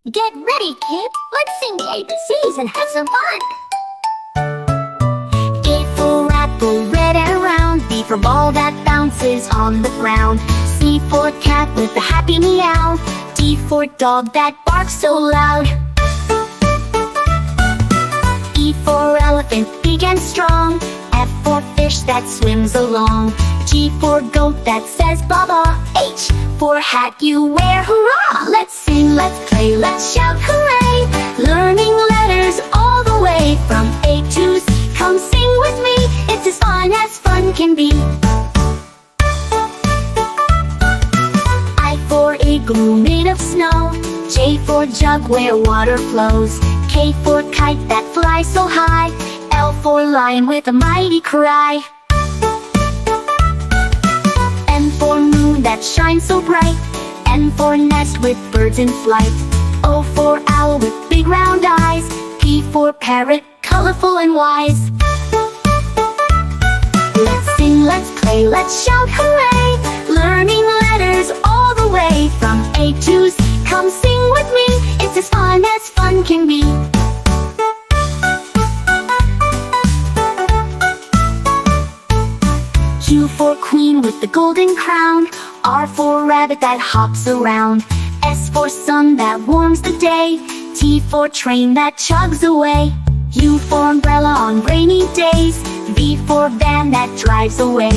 Get ready, kid. Let's sing the ABCs and have some fun. A for apple, red and round. B for ball that bounces on the ground. C for cat with a happy meow. D for dog that barks so loud. E for elephant, big and strong. F for fish that swims along. G for goat that says baba. H for hat you wear, hurrah! Let's sing, let's play, let's shout hooray! Learning letters all the way from A to Z. Come sing with me, it's as fun can be. I for igloo made of snow. J for jug where water flows. K for kite that flies so high. L for lion with a mighty cry. M for moon that shines so bright. N for nest with birds in flight. O for owl with big round eyes. P for parrot, colorful and wise. Let's sing, let's play, let's shout hooray! Learning letters all the way from A to Z. Come sing with me, it's as fun can be. Q for queen with the golden crown. R for rabbit that hops around. S for sun that warms the day. T for train that chugs away. U for umbrella on rainy days. V for van that drives away.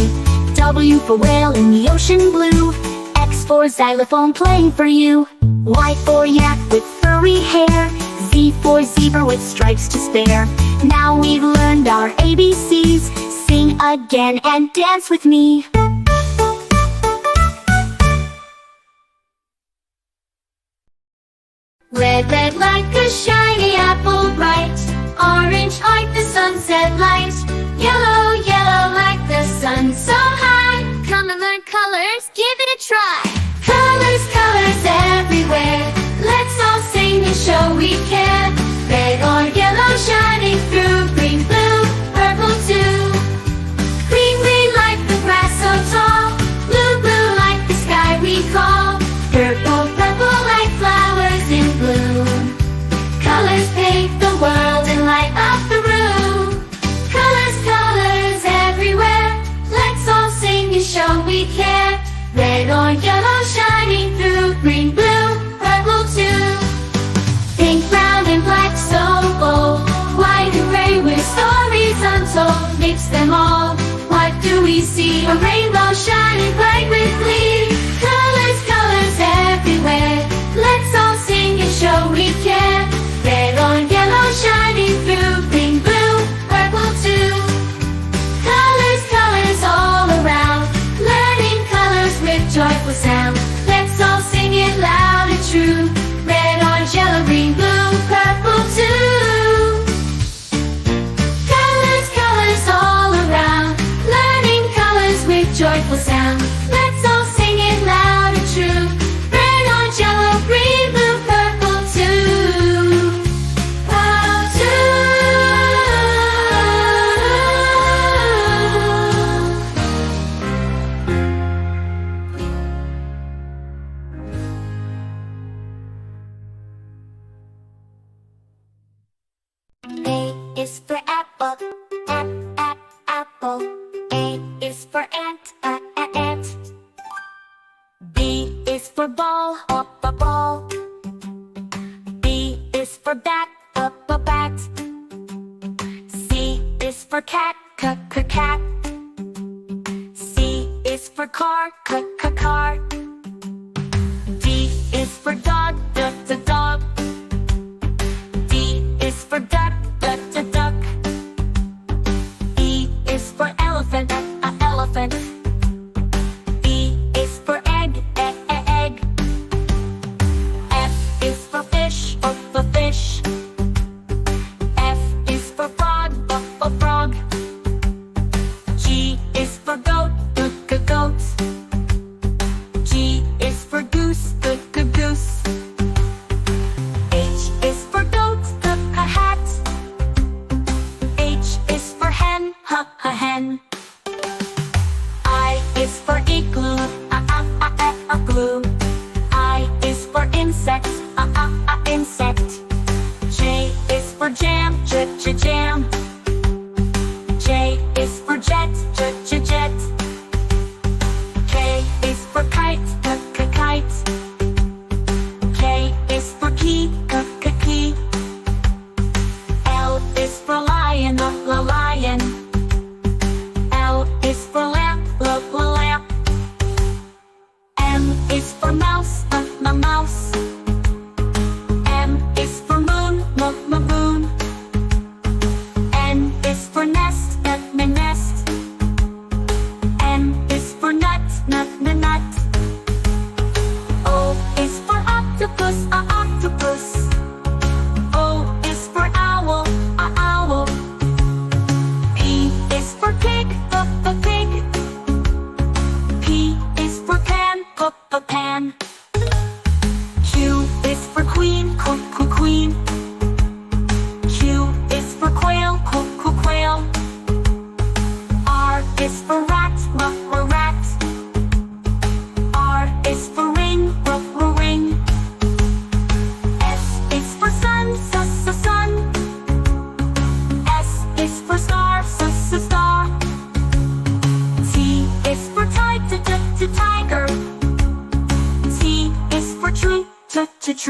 W for whale in the ocean blue. X for xylophone playing for you. Y for yak with furry hair. Z for zebra with stripes to spare. Now we've learned our ABCs. Sing again and dance with me. Red, red like a shiny apple bright. Orange like the sunset light. Yellow, yellow like the sun so high. Come and learn colors, give it a try. Colors, colors everywhere. Let's all sing and show we care. Red or yellow shining through. Green, blue, purple too. Green, green like the grass so tall. Blue, blue like the sky we call. Purple, purple like flowers in bloom. Colors paint the world and light up the room. Colors, colors everywhere. Let's all sing and show we care. Red or yellow shining through. Green, blue, purple too. Pink, brown and black so bold. White and gray with stories untold. Mix them all. What do we see? A rainbow shining bright with glee. Colors, colors everywhere. Let's all sing and show we care. Red or yellow shining through. Green, blue, purple too. Colors, colors all around. Learning colors with joyful sound. Let's all sing it loud and true. Red, orange, yellow, green, blue, purple too. Colors, colors all around. Learning colors with joyful sound. Let's all sing it loud and true. Red, orange, yellow, green, blue, purple too. Purple too. A is for apple, apple. A is for ant, ant. B is for ball, ball. B is for bat, bat. C is for cat, cat. C is for car, car. D is for dog, dog. D is for duck, duck. E is for elephant, elephant. E is for egg, egg. F is for fish, fish. F is for frog, frog. G is for goat, goat.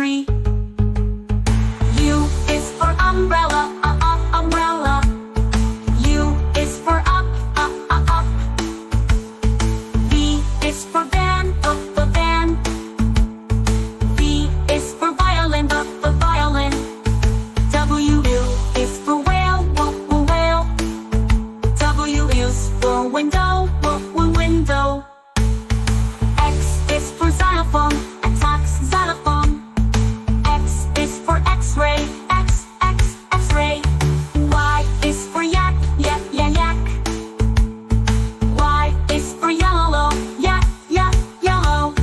tree. U is for umbrella, umbrella. U is for up, up. V is for van, van. V is for violin, violin. W is for whale, whale. W is for window, window. X is for xylophone, xylophone. X is for X-ray, X-ray. Y is for yak, yak. Y is for yellow, yellow.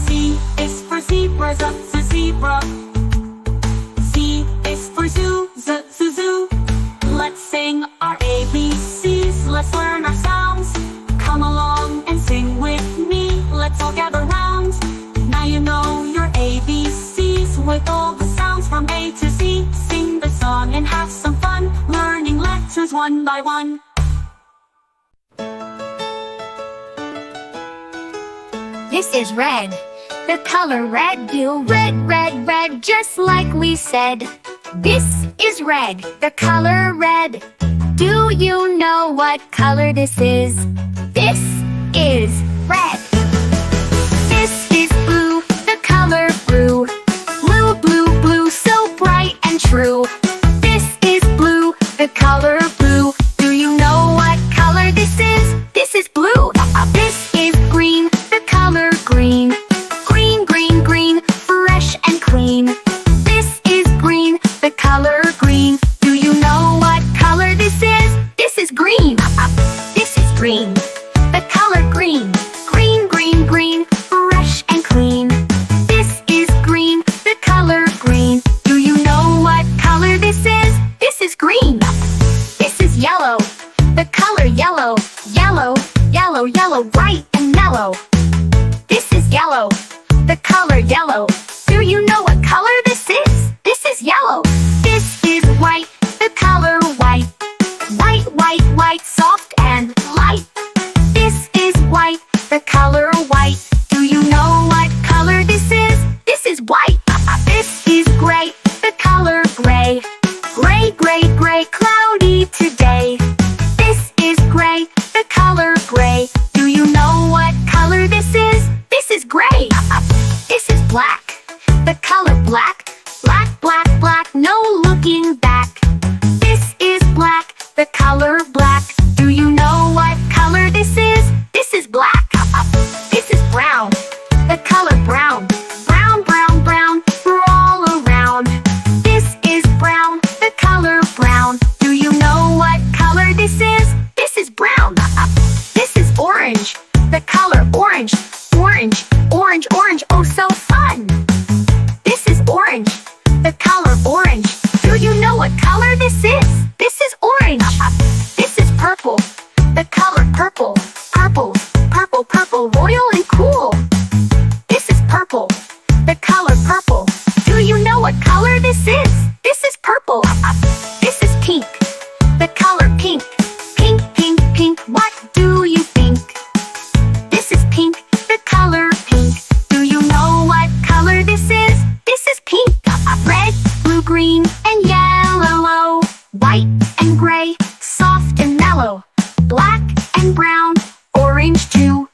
Z is for zebra, zebra. Z is for zoo, zoo. Let's sing our ABCs, let's learn our sounds. Come along and sing with me, let's all gather round. Now you know your ABCs with all the sounds from A to Z. Sing the song and have some fun, learning letters one by one. This is red. The color red, do red, just like we said. This is red, the color red. Do you know what color this is? This is red. This is blue, the color blue. Blue, so bright and true. This is blue, the color blue. Do you know what color this is? This is blue. This is green, the color green. Green, fresh and clean. This is green, the color green. Do you know what color this is? This is green. This is green, the color green. Green, fresh and clean. This is green, the color green. Do you know what color this is? This is green. This is yellow, the color yellow. Yellow, bright and mellow. This is yellow, the color yellow. Do you know what color this is? This is yellow. This is white, the color white. White, soft and light. This is white, the color white. Do you know what color this is? This is white. This is gray, the color gray. Gray, cloudy today. This is gray, the color gray. Do you know what color this is? This is gray. This is black, the color black. Black, no looking back. This is black, the color black. Do you know what color this is? This is black. This is brown, the color brown. Brown, all around. This is brown, the color brown. Do you know what color this is? This is brown. This is orange, the color orange. Orange, oh so fun. This is orange, the color orange. Do you know what color this is? This is orange. This is purple, the color purple. Purple, royal and cool. This is purple, the color purple. Do you know what color this is? This is purple. This is pink, the color pink. Pink, what do you think? This is pink, the color pink. Do you know what color this is? This is pink. Red, blue, green, and yellow. White and gray, soft and mellow. Black and brown, orange too.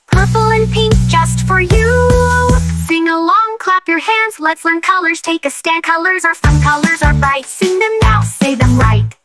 Purple and pink just for you. Sing along, clap your hands, let's learn colors. Take a stand, colors are fun, colors are bright. Sing them now, say them right.